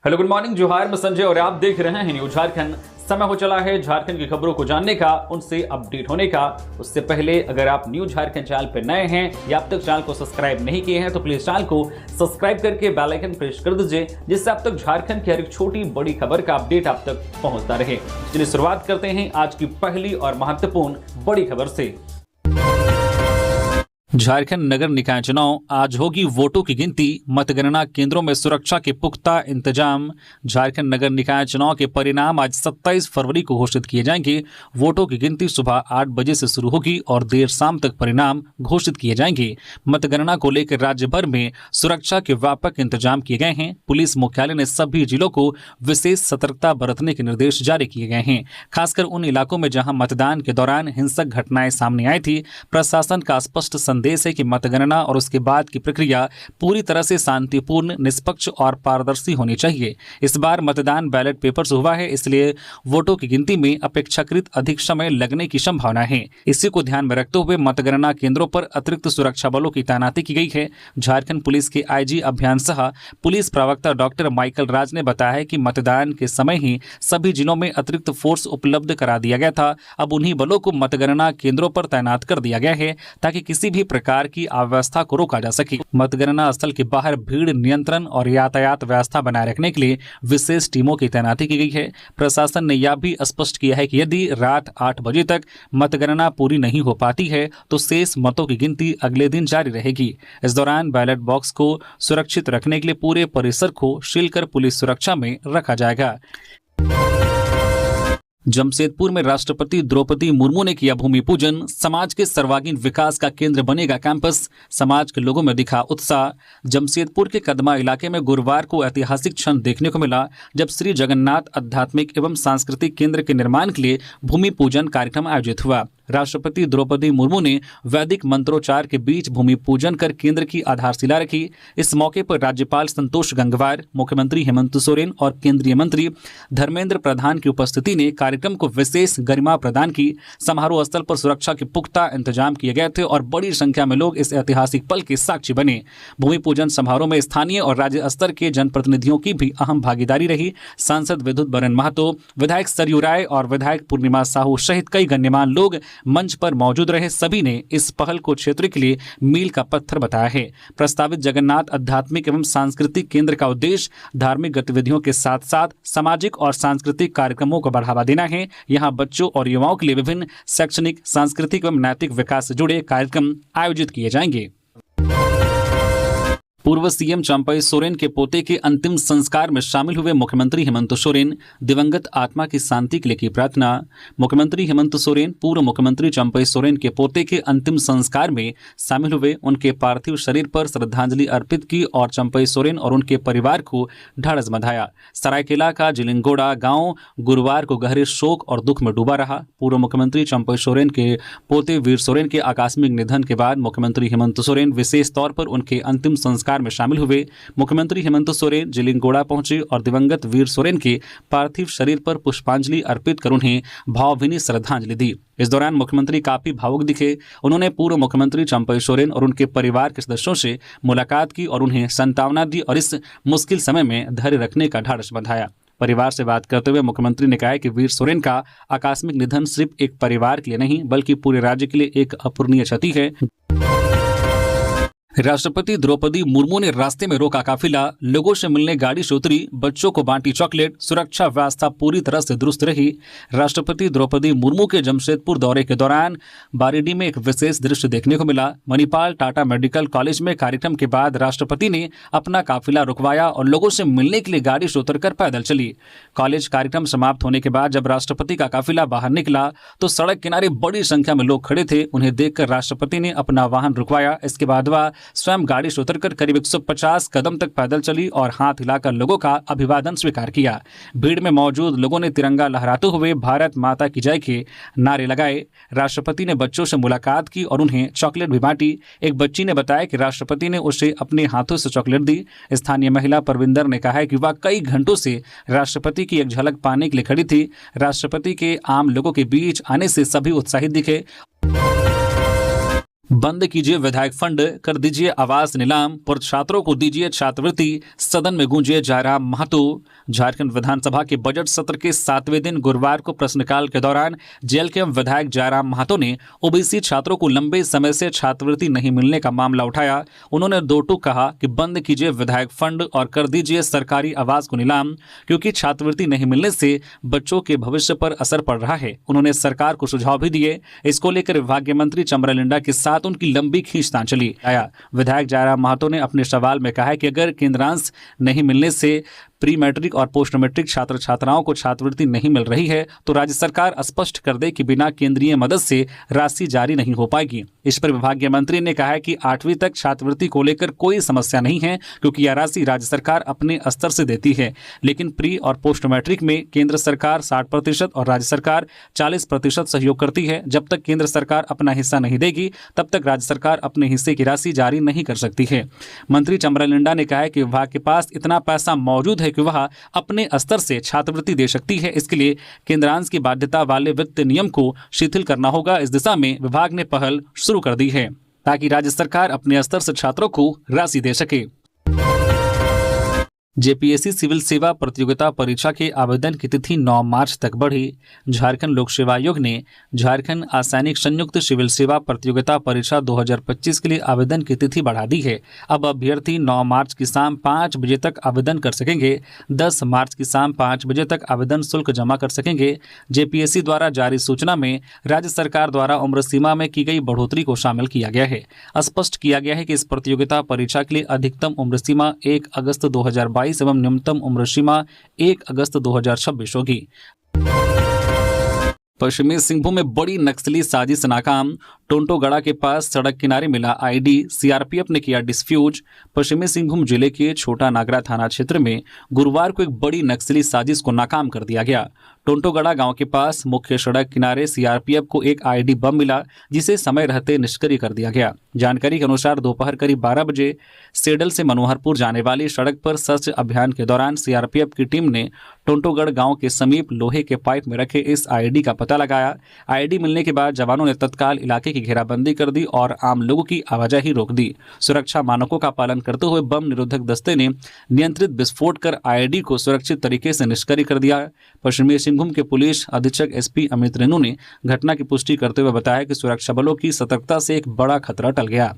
Hello good morning, जोहार, मैं संजय और आप देख रहे हैं न्यूज झारखंड। समय हो चला है झारखंड की खबरों को जानने का, उनसे अपडेट होने का। उससे पहले अगर आप न्यूज झारखंड चैनल पर नए हैं या अब तक चैनल को सब्सक्राइब नहीं किए हैं तो प्लीज चैनल को सब्सक्राइब करके बेल आइकन प्रेस कर दीजिए, जिससे अब तक झारखंड की हर एक छोटी बड़ी खबर का अपडेट आप तक पहुंचता रहे। चलिए शुरुआत करते हैं आज की पहली और महत्वपूर्ण बड़ी खबर से। झारखंड नगर निकाय चुनाव, आज होगी वोटों की गिनती, मतगणना केंद्रों में सुरक्षा के पुख्ता इंतजाम। झारखंड नगर निकाय चुनाव के परिणाम आज 27 फरवरी को घोषित किए जाएंगे। वोटों की गिनती सुबह 8 बजे से शुरू होगी और देर शाम तक परिणाम घोषित किए जाएंगे। मतगणना को लेकर राज्य भर में सुरक्षा के व्यापक इंतजाम किए गए हैं। पुलिस मुख्यालय ने सभी जिलों को विशेष सतर्कता बरतने के निर्देश जारी किए गए हैं। खासकर उन इलाकों में जहां मतदान के दौरान हिंसक घटनाएं सामने आई थी, प्रशासन का स्पष्ट संदेश है कि मतगणना और उसके बाद की प्रक्रिया पूरी तरह से शांतिपूर्ण, निष्पक्ष और पारदर्शी होनी चाहिए। इस बार मतदान बैलेट पेपर से हुआ है, इसलिए वोटों की गिनती में अपेक्षाकृत अधिक समय लगने की संभावना है। इसी को ध्यान में रखते हुए मतगणना केंद्रों पर अतिरिक्त सुरक्षा बलों की तैनाती की गई है। झारखंड पुलिस के आईजी अभियान सह पुलिस प्रवक्ता डॉक्टर माइकल राज ने बताया है कि मतदान के समय ही सभी जिलों में अतिरिक्त फोर्स उपलब्ध करा दिया गया था। अब उन्हीं बलों को मतगणना केंद्रों पर तैनात कर दिया गया है ताकि किसी भी प्रकार की अव्यवस्था को रोका जा सके। मतगणना स्थल के बाहर भीड़ नियंत्रण और यातायात व्यवस्था बनाए रखने के लिए विशेष टीमों की तैनाती की गई है। प्रशासन ने यह भी स्पष्ट किया है कि यदि रात 8 बजे तक मतगणना पूरी नहीं हो पाती है तो शेष मतों की गिनती अगले दिन जारी रहेगी। इस दौरान बैलेट बॉक्स को सुरक्षित रखने के लिए पूरे परिसर को सील कर पुलिस सुरक्षा में रखा जाएगा। जमशेदपुर में राष्ट्रपति द्रौपदी मुर्मू ने किया भूमि पूजन। समाज के सर्वांगीण विकास का केंद्र बनेगा कैंपस, समाज के लोगों में दिखा उत्साह। जमशेदपुर के कदमा इलाके में गुरुवार को ऐतिहासिक क्षण देखने को मिला जब श्री जगन्नाथ आध्यात्मिक एवं सांस्कृतिक केंद्र के निर्माण के लिए भूमि पूजन कार्यक्रम आयोजित हुआ। राष्ट्रपति द्रौपदी मुर्मू ने वैदिक मंत्रोच्चार के बीच भूमि पूजन कर केंद्र की आधारशिला रखी। इस मौके पर राज्यपाल संतोष गंगवार, मुख्यमंत्री हेमंत सोरेन और केंद्रीय मंत्री धर्मेंद्र प्रधान की उपस्थिति ने कार्यक्रम को विशेष गरिमा प्रदान की। समारोह स्थल पर सुरक्षा के पुख्ता इंतजाम किए गए थे और बड़ी संख्या में लोग इस ऐतिहासिक पल के साक्षी बने। भूमि पूजन समारोह में स्थानीय और राज्य स्तर के जनप्रतिनिधियों की भी अहम भागीदारी रही। सांसद विद्युत बरन महतो, विधायक सरयू राय और विधायक पूर्णिमा साहू सहित कई गण्यमान्य लोग मंच पर मौजूद रहे। सभी ने इस पहल को क्षेत्र के लिए मील का पत्थर बताया है। प्रस्तावित जगन्नाथ आध्यात्मिक एवं सांस्कृतिक केंद्र का उद्देश्य धार्मिक गतिविधियों के साथ साथ सामाजिक और सांस्कृतिक कार्यक्रमों को बढ़ावा देना है। यहाँ बच्चों और युवाओं के लिए विभिन्न शैक्षणिक, सांस्कृतिक एवं नैतिक विकास से जुड़े कार्यक्रम आयोजित किए जाएंगे। पूर्व सीएम चंपई सोरेन के पोते के अंतिम संस्कार में शामिल हुए मुख्यमंत्री हेमंत सोरेन, दिवंगत आत्मा की शांति के लिए की प्रार्थना। मुख्यमंत्री हेमंत सोरेन पूर्व मुख्यमंत्री चंपई सोरेन के पोते के अंतिम संस्कार में शामिल हुए, उनके पार्थिव शरीर पर श्रद्धांजलि अर्पित की और चंपई सोरेन और उनके परिवार को ढाढ़स बंधाया। सरायकेला का जिलिंगोड़ा गांव गुरुवार को गहरे शोक और दुख में डूबा रहा। पूर्व मुख्यमंत्री चंपई सोरेन के पोते वीर सोरेन के आकस्मिक निधन के बाद मुख्यमंत्री हेमंत सोरेन विशेष तौर पर उनके अंतिम संस्कार में शामिल हुए। मुख्यमंत्री हेमंत सोरेन जिलिंगोड़ा पहुंचे और दिवंगत वीर सोरेन के पार्थिव शरीर पर पुष्पांजलि अर्पित कर उन्हें भावभीनी श्रद्धांजलि दी। इस दौरान मुख्यमंत्री काफी भावुक दिखे। उन्होंने पूर्व मुख्यमंत्री चंपई सोरेन और उनके परिवार के सदस्यों से मुलाकात की और उन्हें सांत्वना दी और इस मुश्किल समय में धैर्य रखने का ढाढ़स बंधाया। परिवार से बात करते हुए मुख्यमंत्री ने कहा कि वीर सोरेन का आकस्मिक निधन सिर्फ एक परिवार के लिए नहीं बल्कि पूरे राज्य के लिए एक अपूरणीय क्षति है। राष्ट्रपति द्रौपदी मुर्मू ने रास्ते में रोका काफिला, लोगों से मिलने गाड़ी से उतरी, बच्चों को बांटी चॉकलेट, सुरक्षा व्यवस्था पूरी तरह से दुरुस्त रही। राष्ट्रपति द्रौपदी मुर्मू के जमशेदपुर दौरे के दौरान बारीडीह में एक विशेष दृश्य देखने को मिला। मणिपाल टाटा मेडिकल कॉलेज में कार्यक्रम के बाद राष्ट्रपति ने अपना काफिला रुकवाया और लोगों से मिलने के लिए गाड़ी से उतरकर पैदल चली। कॉलेज कार्यक्रम समाप्त होने के बाद जब राष्ट्रपति का काफिला बाहर निकला तो सड़क किनारे बड़ी संख्या में लोग खड़े थे। उन्हें देखकर राष्ट्रपति ने अपना वाहन रुकवाया। इसके बाद वह स्वयं गाड़ी से उतरकर करीब 150 कदम तक पैदल चली और हाथ हिलाकर लोगों का अभिवादन स्वीकार किया। भीड़ में मौजूद लोगों ने तिरंगा लहराते हुए भारत माता की जय के नारे लगाए। राष्ट्रपति ने बच्चों से मुलाकात की और उन्हें चॉकलेट भी बांटी। एक बच्ची ने बताया कि राष्ट्रपति ने उसे अपने हाथों से चॉकलेट दी। स्थानीय महिला परविंदर ने कहा है कि वह कई घंटों से राष्ट्रपति की एक झलक पाने के लिए खड़ी थी। राष्ट्रपति के आम लोगों के बीच आने से सभी उत्साहित दिखे। बंद कीजिए विधायक फंड, कर दीजिए आवास नीलाम, पर छात्रों को दीजिए छात्रवृत्ति, सदन में गूंजे जयराम महतो। झारखंड विधानसभा के बजट सत्र के 7वें दिन गुरुवार को प्रश्नकाल के दौरान जेएलकेएम विधायक जयराम महतो ने ओबीसी छात्रों को लंबे समय से छात्रवृत्ति नहीं मिलने का मामला उठाया। उन्होंने दो टूक कहा कि बंद कीजिए विधायक फंड और कर दीजिए सरकारी आवास को नीलाम, क्योंकि छात्रवृत्ति नहीं मिलने से बच्चों के भविष्य पर असर पड़ रहा है। उन्होंने सरकार को सुझाव भी दिए। इसको लेकर विभागीय मंत्री चमरालिंडा के साथ उनकी लंबी खींचतान चली। आया विधायक जयराम महतो ने अपने सवाल में कहा कि अगर केंद्रांश नहीं मिलने से प्री मैट्रिक और पोस्ट मैट्रिक छात्र छात्राओं को छात्रवृत्ति नहीं मिल रही है तो राज्य सरकार स्पष्ट कर दे कि बिना केंद्रीय मदद से राशि जारी नहीं हो पाएगी। इस पर विभागीय मंत्री ने कहा कि 8वीं तक छात्रवृत्ति को लेकर कोई समस्या नहीं है, क्योंकि यह राशि राज्य सरकार अपने स्तर से देती है। लेकिन प्री और पोस्ट मैट्रिक में केंद्र सरकार 60% और राज्य सरकार 40% सहयोग करती है। जब तक केंद्र सरकार अपना हिस्सा नहीं देगी तब तक राज्य सरकार अपने हिस्से की राशि जारी नहीं कर सकती है। मंत्री चमरालिंडा ने कहा कि विभाग के पास इतना पैसा मौजूद है कि वह अपने स्तर से छात्रवृत्ति दे सकती है। इसके लिए केंद्रांश की बाध्यता वाले वित्त नियम को शिथिल करना होगा। इस दिशा में विभाग ने पहल शुरू कर दी है ताकि राज्य सरकार अपने स्तर से छात्रों को राशि दे सके। जेपीएससी सिविल सेवा प्रतियोगिता परीक्षा के आवेदन की तिथि 9 मार्च तक बढ़ी। झारखंड लोक सेवा आयोग ने झारखंड असैनिक संयुक्त सिविल सेवा प्रतियोगिता परीक्षा 2025 के लिए आवेदन की तिथि बढ़ा दी है। अब अभ्यर्थी 9 मार्च की शाम 5 बजे तक आवेदन कर सकेंगे। 10 मार्च की शाम 5 बजे तक आवेदन शुल्क जमा कर सकेंगे। जेपीएससी द्वारा जारी सूचना में राज्य सरकार द्वारा उम्र सीमा में की गई बढ़ोतरी को शामिल किया गया है। स्पष्ट किया गया है कि इस प्रतियोगिता परीक्षा के लिए अधिकतम उम्र सीमा 1 अगस्त 2022 एवं न्यूनतम उम्र सीमा 1 अगस्त 2026 होगी। पश्चिमी सिंहभूम में बड़ी नक्सली साजिश नाकाम। टोंटोगढ़ा के पास सड़क किनारे मिला आईडी, सीआरपीएफ ने किया डिस्फ्यूज। पश्चिमी सिंहभूम जिले के छोटा नागरा थाना क्षेत्र में गुरुवार को एक बड़ी नक्सली साजिश को नाकाम कर दिया गया। टोंटोगढ़ा गांव के पास मुख्य सड़क किनारे सीआरपीएफ को एक आईडी बम मिला, जिसे समय रहते निष्क्रिय कर दिया गया। जानकारी के अनुसार दोपहर करीब 12 बजे सेडल से मनोहरपुर जाने वाली सड़क पर सर्च अभियान के दौरान सीआरपीएफ की टीम ने टोंटोगढ़ गांव के समीप लोहे के पाइप में रखे इस आईडी का पता लगाया। आईडी मिलने के बाद जवानों ने तत्काल इलाके की घेराबंदी कर दी और आम लोगों की आवाजाही रोक दी। सुरक्षा मानकों का पालन करते हुए बम निरोधक दस्ते ने नियंत्रित विस्फोट कर आईडी को सुरक्षित तरीके से निष्क्रिय कर दिया। पश्चिमी सिंहभूम के पुलिस अधीक्षक एसपी अमित रेणु ने घटना की पुष्टि करते हुए बताया कि सुरक्षा बलों की सतर्कता से एक बड़ा खतरा टल गया।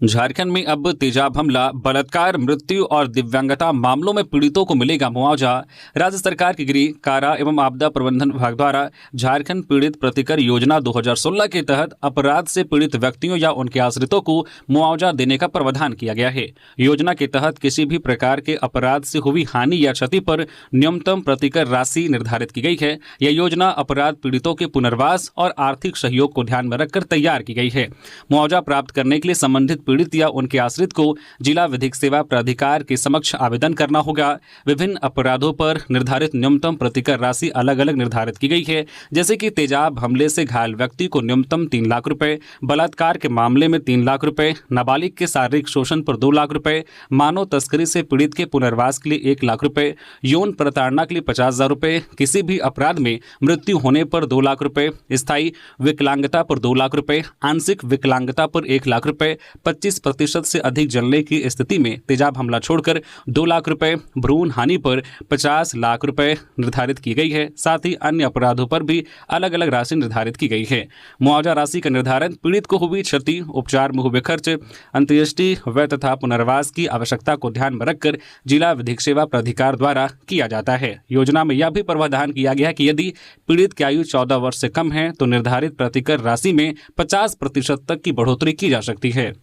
झारखंड में अब तेजाब हमला, बलात्कार, मृत्यु और दिव्यांगता मामलों में पीड़ितों को मिलेगा मुआवजा। राज्य सरकार की गृह, कारा एवं आपदा प्रबंधन विभाग द्वारा झारखंड पीड़ित प्रतिकर योजना 2016 के तहत अपराध से पीड़ित व्यक्तियों या उनके आश्रितों को मुआवजा देने का प्रावधान किया गया है। योजना के तहत किसी भी प्रकार के अपराध से हुई हानि या क्षति पर न्यूनतम प्रतिकर राशि निर्धारित की गई है। यह योजना अपराध पीड़ितों के पुनर्वास और आर्थिक सहयोग को ध्यान में रखकर तैयार की गई है। मुआवजा प्राप्त करने के लिए संबंधित पीड़ित या उनके आश्रित को जिला विधिक सेवा प्राधिकार के समक्ष आवेदन करना होगा। विभिन्न अपराधों पर निर्धारित न्यूनतम प्रतिकर राशि अलग अलग निर्धारित की गई है, जैसे कि तेजाब हमले से घायल व्यक्ति को न्यूनतम 3 लाख रुपए, बलात्कार के मामले में 3 लाख रुपए, नाबालिग के शारीरिक शोषण पर 2 लाख रुपए, मानव तस्करी से पीड़ित के पुनर्वास के लिए 1 लाख रुपए, यौन प्रताड़ना के लिए 50,000 रुपए, किसी भी अपराध में मृत्यु होने पर 2 लाख रुपए, स्थायी विकलांगता पर 2 लाख रुपए, आंशिक विकलांगता पर 1 लाख रुपए, 25% से अधिक जलने की स्थिति में तेजाब हमला छोड़कर 2 लाख रुपए, भ्रूण हानि पर 50 लाख रुपए निर्धारित की गई है। साथ ही अन्य अपराधों पर भी अलग अलग राशि निर्धारित की गई है। मुआवजा राशि का निर्धारण पीड़ित को हुई क्षति, उपचार में हुए खर्च, अंत्येष्टि, व्यय तथा पुनर्वास की आवश्यकता को ध्यान में रखकर जिला विधिक सेवा प्राधिकार द्वारा किया जाता है। योजना में यह भी प्रावधान किया गया है कि यदि पीड़ित की आयु 14 वर्ष से कम है तो निर्धारित प्रतिकर राशि में 50% तक की बढ़ोतरी की जा सकती है।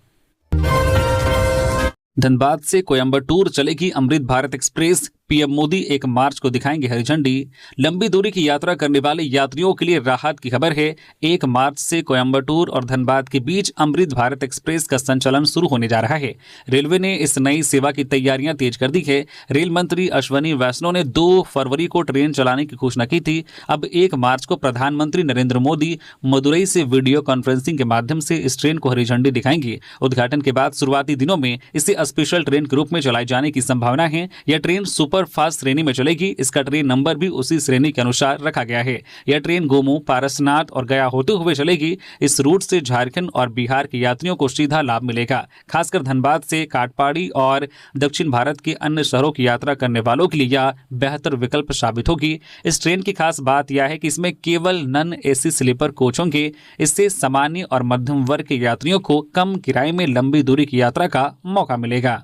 धनबाद से कोयंबटूर चलेगी अमृत भारत एक्सप्रेस। पीएम मोदी 1 मार्च को दिखाएंगे हरी झंडी। लंबी दूरी की यात्रा करने वाले यात्रियों के लिए राहत की खबर है। 1 मार्च से कोयंबटूर और धनबाद के बीच अमृत भारत एक्सप्रेस का संचालन शुरू होने जा रहा है। रेलवे ने इस नई सेवा की तैयारियां तेज कर दी है। रेल मंत्री अश्वनी वैष्णव ने 2 फरवरी को ट्रेन चलाने की घोषणा की थी। अब 1 मार्च को प्रधानमंत्री नरेंद्र मोदी मदुरई से वीडियो कॉन्फ्रेंसिंग के माध्यम से इस ट्रेन को हरी झंडी दिखाएंगे। उद्घाटन के बाद शुरुआती दिनों में इसे स्पेशल ट्रेन के रूप में चलाए जाने की संभावना है। यह ट्रेन सुपर सुपरफास्ट श्रेणी में चलेगी। इसका ट्रेन नंबर भी उसी श्रेणी के अनुसार रखा गया है। यह ट्रेन गोमो, पारसनाथ और गया होते हुए चलेगी। इस रूट से झारखंड और बिहार के यात्रियों को सीधा लाभ मिलेगा। खासकर धनबाद से काटपाड़ी और दक्षिण भारत के अन्य शहरों की यात्रा करने वालों के लिए यह बेहतर विकल्प साबित होगी। इस ट्रेन की खास बात यह है कि इसमें केवल नॉन एसी स्लीपर कोच होंगे। इससे सामान्य और मध्यम वर्ग के यात्रियों को कम किराए में लंबी दूरी की यात्रा का मौका मिलेगा।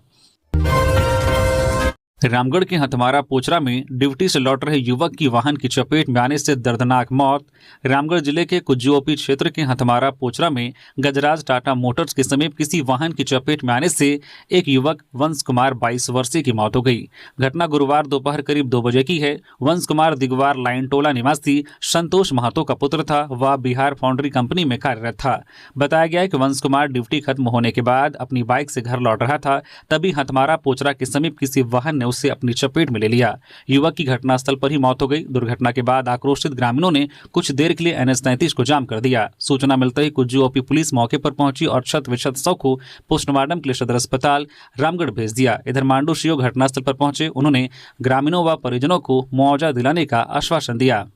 रामगढ़ के हथमारा पोचरा में ड्यूटी से लौट रहे युवक की वाहन की चपेट में आने से दर्दनाक मौत। रामगढ़ जिले के कुज्जुओपी क्षेत्र के हथमारा पोचरा में गजराज टाटा मोटर्स के समीप किसी वाहन की चपेट में आने से एक युवक वंश कुमार 22 वर्षीय की मौत हो गई। घटना गुरुवार दोपहर करीब 2 बजे की है। वंश कुमार दिगवार लाइन टोला निवासी संतोष महतो का पुत्र था। वह बिहार फाउंड्री कंपनी में कार्यरत था। बताया गया है कि वंश कुमार ड्यूटी खत्म होने के बाद अपनी बाइक से घर लौट रहा था, तभी हथमारा पोचरा के समीप किसी वाहन ने उसे अपनी चपेट में ले लिया। युवक की घटनास्थल पर ही मौत हो गई। दुर्घटना के बाद आक्रोशित ग्रामीणों ने कुछ देर के लिए NH-33 को जाम कर दिया। सूचना मिलते ही कुज्जुओपी पुलिस मौके पर पहुंची और शत विशत शव को पोस्टमार्टम के लिए सदर अस्पताल रामगढ़ भेज दिया। इधर मांडू सीओ घटनास्थल पर पहुंचे। उन्होंने ग्रामीणों व परिजनों को मुआवजा दिलाने का आश्वासन दिया।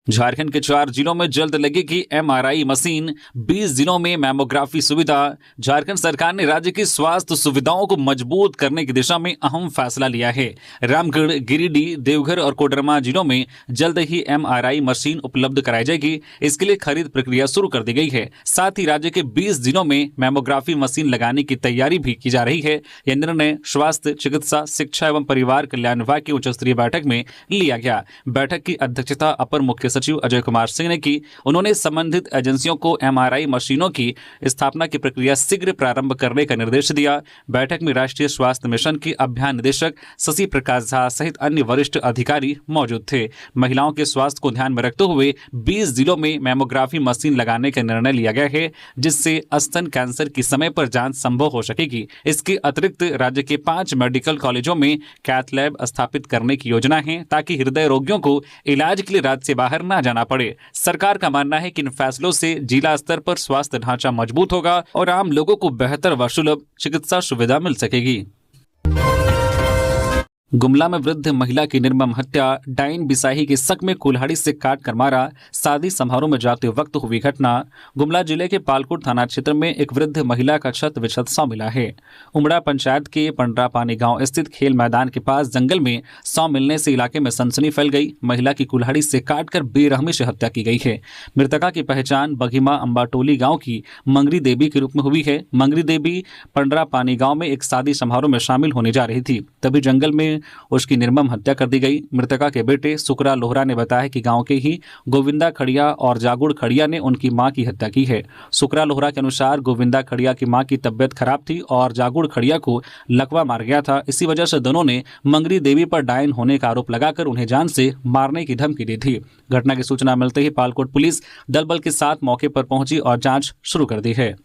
झारखंड के 4 जिलों में जल्द लगेगी MRI मशीन, 20 जिलों में मैमोग्राफी सुविधा। झारखंड सरकार ने राज्य की स्वास्थ्य सुविधाओं को मजबूत करने की दिशा में अहम फैसला लिया है। रामगढ़, गिरिडीह, देवघर और कोडरमा जिलों में जल्द ही MRI मशीन उपलब्ध कराई जाएगी। इसके लिए खरीद प्रक्रिया शुरू कर दी गई है। साथ ही राज्य के 20 जिलों में मैमोग्राफी मशीन लगाने की तैयारी भी की जा रही है। यह निर्णय स्वास्थ्य, चिकित्सा, शिक्षा एवं परिवार कल्याण विभाग की उच्च स्तरीय बैठक में लिया गया। बैठक की अध्यक्षता अपर मुख्य सचिव अजय कुमार सिंह ने की। उन्होंने संबंधित एजेंसियों को MRI मशीनों की स्थापना की प्रक्रिया शीघ्र प्रारंभ करने का निर्देश दिया। बैठक में राष्ट्रीय स्वास्थ्य मिशन के अभियान निदेशक शशि प्रकाश झा सहित अन्य वरिष्ठ अधिकारी मौजूद थे। महिलाओं के स्वास्थ्य को ध्यान में रखते हुए 20 जिलों में मैमोग्राफी मशीन लगाने का निर्णय लिया गया है, जिससे स्तन कैंसर की समय पर जांच संभव हो सकेगी। इसके अतिरिक्त राज्य के 5 मेडिकल कॉलेजों में कैथ लैब स्थापित करने की योजना है, ताकि हृदय रोगियों को इलाज के लिए राज्य से बाहर न जाना पड़े। सरकार का मानना है कि इन फैसलों से जिला स्तर पर स्वास्थ्य ढांचा मजबूत होगा और आम लोगों को बेहतर व सुलभ चिकित्सा सुविधा मिल सकेगी। गुमला में वृद्ध महिला की निर्मम हत्या, डाइन बिसाही के शक में कुल्हाड़ी से काट कर मारा। शादी समारोह में जाते वक्त हुई घटना। गुमला जिले के पालकोट थाना क्षेत्र में एक वृद्ध महिला का क्षत विक्षत शव मिला है। उमड़ा पंचायत के पंडरापानी गांव स्थित खेल मैदान के पास जंगल में शव मिलने से इलाके में सनसनी फैल गई। महिला की कुल्हाड़ी से काटकर बेरहमी से हत्या की गई है। मृतका की पहचान बघीमा अंबाटोली गाँव की मंगरी देवी के रूप में हुई है। मंगरी देवी पंडरापानी गाँव में एक शादी समारोह में शामिल होने जा रही थी, तभी जंगल में उसकी निर्मम हत्या कर दी गई। मृतका के बेटे सुकरा लोहरा ने बताया कि गांव के ही गोविंदा खड़िया और जागुड़ खड़िया ने उनकी मां की हत्या की है। सुकरा लोहरा के अनुसार गोविंदा खड़िया की मां की तबियत खराब थी और जागुड़ खड़िया को लकवा मार गया था। इसी वजह से दोनों ने मंगरी देवी पर डायन होने का आरोप लगाकर उन्हें जान से मारने की धमकी दी थी। घटना की सूचना मिलते ही पालकोट पुलिस दल बल के साथ मौके पर पहुंची और जांच शुरू कर दी है।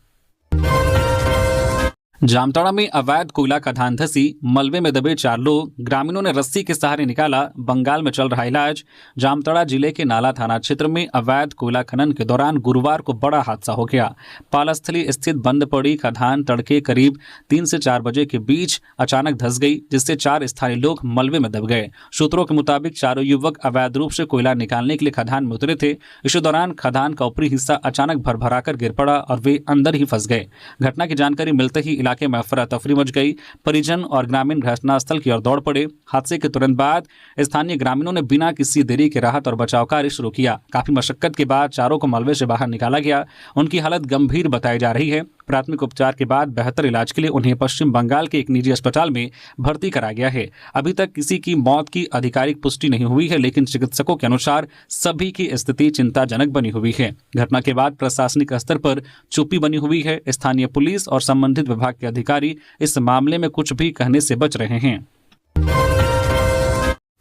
जामताड़ा में अवैध कोयला का धान धसी, मलबे में दबे 4 लोग, ग्रामीणों ने रस्सी के सहारे निकाला, बंगाल में चल रहा इलाज। जामताड़ा जिले के नाला थाना क्षेत्र में अवैध कोयला खनन के दौरान गुरुवार को बड़ा हादसा हो गया। पालस्थली स्थित बंद पड़ी खदान तड़के करीब 3 से 4 बजे के बीच अचानक धस गई, जिससे 4 स्थानीय लोग मलबे में दब गए। सूत्रों के मुताबिक चारों युवक अवैध रूप से कोयला निकालने के लिए खदान में उतरे थे। इसी दौरान खदान का ऊपरी हिस्सा अचानक भरभराकर गिर पड़ा और वे अंदर ही फंस गए। घटना की जानकारी मिलते ही इलाके में अफरा तफरी मच गई। परिजन और ग्रामीण घटनास्थल की ओर दौड़ पड़े। हादसे के तुरंत बाद स्थानीय ग्रामीणों ने बिना किसी देरी के राहत और बचाव कार्य शुरू किया। काफी मशक्कत के बाद चारों को मलबे से बाहर निकाला गया। उनकी हालत गंभीर बताई जा रही है। प्राथमिक उपचार के बाद बेहतर इलाज के लिए उन्हें पश्चिम बंगाल के एक निजी अस्पताल में भर्ती कराया गया है। अभी तक किसी की मौत की आधिकारिक पुष्टि नहीं हुई है, लेकिन चिकित्सकों के अनुसार सभी की स्थिति चिंताजनक बनी हुई है। घटना के बाद प्रशासनिक स्तर पर चुप्पी बनी हुई है। स्थानीय पुलिस और संबंधित विभाग के अधिकारी इस मामले में कुछ भी कहने से बच रहे हैं।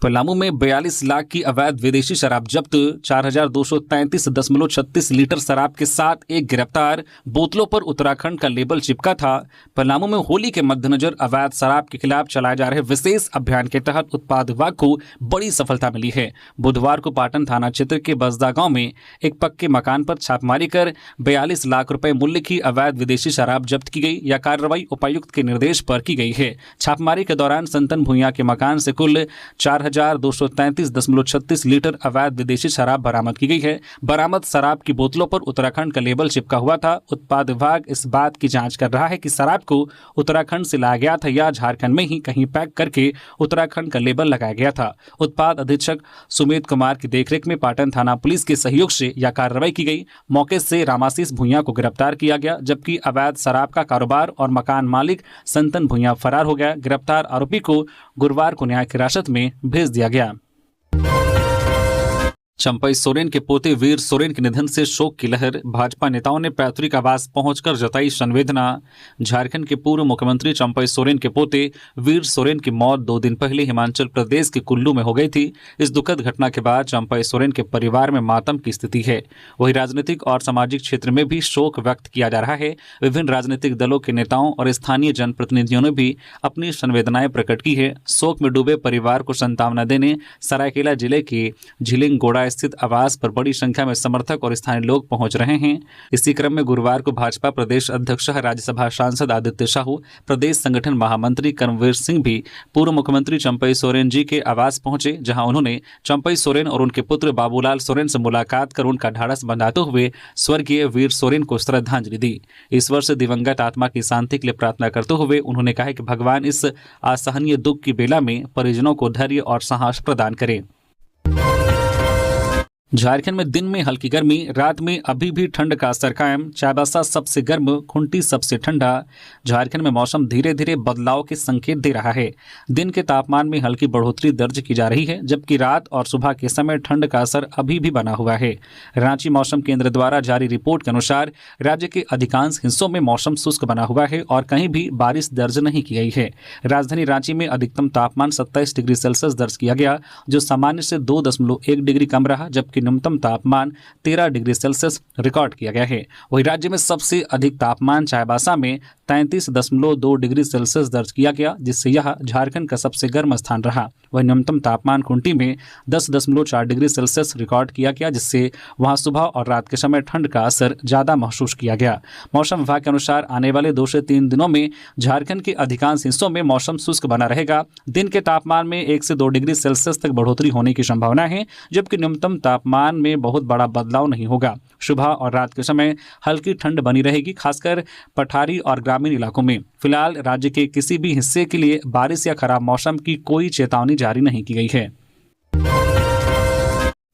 पलामू में 42 लाख की अवैध विदेशी शराब जब्त, 4233.36 लीटर शराब के साथ एक गिरफ्तार, बोतलों पर उत्तराखंड का लेबल चिपका था। पलामू में होली के मद्देनजर अवैध शराब के खिलाफ चलाए जा रहे विशेष अभियान के तहत उत्पाद विभाग को बड़ी सफलता मिली है। बुधवार को पाटन थाना क्षेत्र के बसदा गांव में एक पक्के मकान पर छापेमारी कर 42 लाख रुपए मूल्य की अवैध विदेशी शराब जब्त की गई। यह कार्रवाई उपायुक्त के निर्देश पर की गई है। छापेमारी के दौरान संतन भुइयां के मकान से कुल 4233.36 लीटर अवैध विदेशी शराब बरामद की गई है। बरामद शराब की बोतलों पर उत्तराखंड का लेबल चिपका हुआ था। उत्पाद विभाग इस बात की जांच कर रहा है कि शराब को उत्तराखंड से लाया गया था या झारखंड में ही कहीं पैक करके उत्तराखंड का लेबल लगाया गया था। उत्पाद अधीक्षक सुमित कुमार की देखरेख में पाटन थाना पुलिस के सहयोग से यह कार्रवाई की गई। मौके से रामाशीष भुइयां को गिरफ्तार किया गया, जबकि अवैध शराब का कारोबार और मकान मालिक संतन भुइयां फरार हो गया। गिरफ्तार आरोपी को गुरुवार को न्यायिक हिरासत में भेज दिया गया। चंपई सोरेन के पोते वीर सोरेन के निधन से शोक की लहर, भाजपा नेताओं ने पैतृक आवास पहुंचकर जताई संवेदना। झारखंड के पूर्व मुख्यमंत्री चंपई सोरेन के पोते वीर सोरेन की मौत 2 दिन पहले हिमाचल प्रदेश के कुल्लू में हो गई थी। इस दुखद घटना के बाद चंपई सोरेन के परिवार में मातम की स्थिति है। वहीं राजनीतिक और सामाजिक क्षेत्र में भी शोक व्यक्त किया जा रहा है। विभिन्न राजनीतिक दलों के नेताओं और स्थानीय जनप्रतिनिधियों ने भी अपनी संवेदनाएं प्रकट की है। शोक में डूबे परिवार को सांत्वना देने सरायकेला जिले के झिलिंगगोड़ा स्थित आवास पर बड़ी संख्या में समर्थक और स्थानीय लोग पहुंच रहे हैं। इसी क्रम में गुरुवार को भाजपा प्रदेश अध्यक्ष राज्यसभा सांसद आदित्य साहू, प्रदेश संगठन महामंत्री कर्मवीर सिंह भी पूर्व मुख्यमंत्री चंपई सोरेन जी के आवास पहुंचे, जहां उन्होंने चंपई सोरेन और उनके पुत्र बाबूलाल सोरेन से मुलाकात कर उनका ढाढ़स बंधाते हुए स्वर्गीय वीर सोरेन को श्रद्धांजलि दी। ईश्वर से दिवंगत आत्मा की शांति के लिए प्रार्थना करते हुए उन्होंने कहा कि भगवान इस असहनीय दुख की बेला में परिजनों को धैर्य और साहस प्रदान करें। झारखंड में दिन में हल्की गर्मी, रात में अभी भी ठंड का असर कायम। चाईबासा सबसे गर्म, खुंटी सबसे ठंडा। झारखंड में मौसम धीरे धीरे बदलाव के संकेत दे रहा है। दिन के तापमान में हल्की बढ़ोतरी दर्ज की जा रही है, जबकि रात और सुबह के समय ठंड का असर अभी भी बना हुआ है। रांची मौसम केंद्र द्वारा जारी रिपोर्ट के अनुसार राज्य के अधिकांश हिस्सों में मौसम शुष्क बना हुआ है और कहीं भी बारिश दर्ज नहीं की गई है। राजधानी रांची में अधिकतम तापमान 27 डिग्री सेल्सियस दर्ज किया गया, जो सामान्य से 2.1 डिग्री कम रहा, जबकि न्यूनतम तापमान 13 डिग्री सेल्सियस रिकॉर्ड किया गया है। वहीं राज्य में सबसे अधिक तापमान चाईबासा में 33.2 डिग्री सेल्सियस दर्ज किया गया, जिससे यह झारखंड का सबसे गर्म स्थान रहा। वहीं न्यूनतम तापमान खुंटी में 10.4 डिग्री सेल्सियस रिकॉर्ड किया गया, जिससे वहां सुबह और रात के समय ठंड का असर ज्यादा महसूस किया गया। मौसम विभाग के अनुसार आने वाले 2 से 3 दिनों में झारखंड के अधिकांश हिस्सों में मौसम शुष्क बना रहेगा। दिन के तापमान में 1 से 2 डिग्री सेल्सियस तक बढ़ोतरी होने की संभावना है, जबकि न्यूनतम तापमान में बहुत बड़ा बदलाव नहीं होगा। सुबह और रात के समय हल्की ठंड बनी रहेगी, खासकर पठारी और ग्रामीण इलाकों में। फिलहाल राज्य के किसी भी हिस्से के लिए बारिश या खराब मौसम की कोई चेतावनी जारी नहीं की गई है।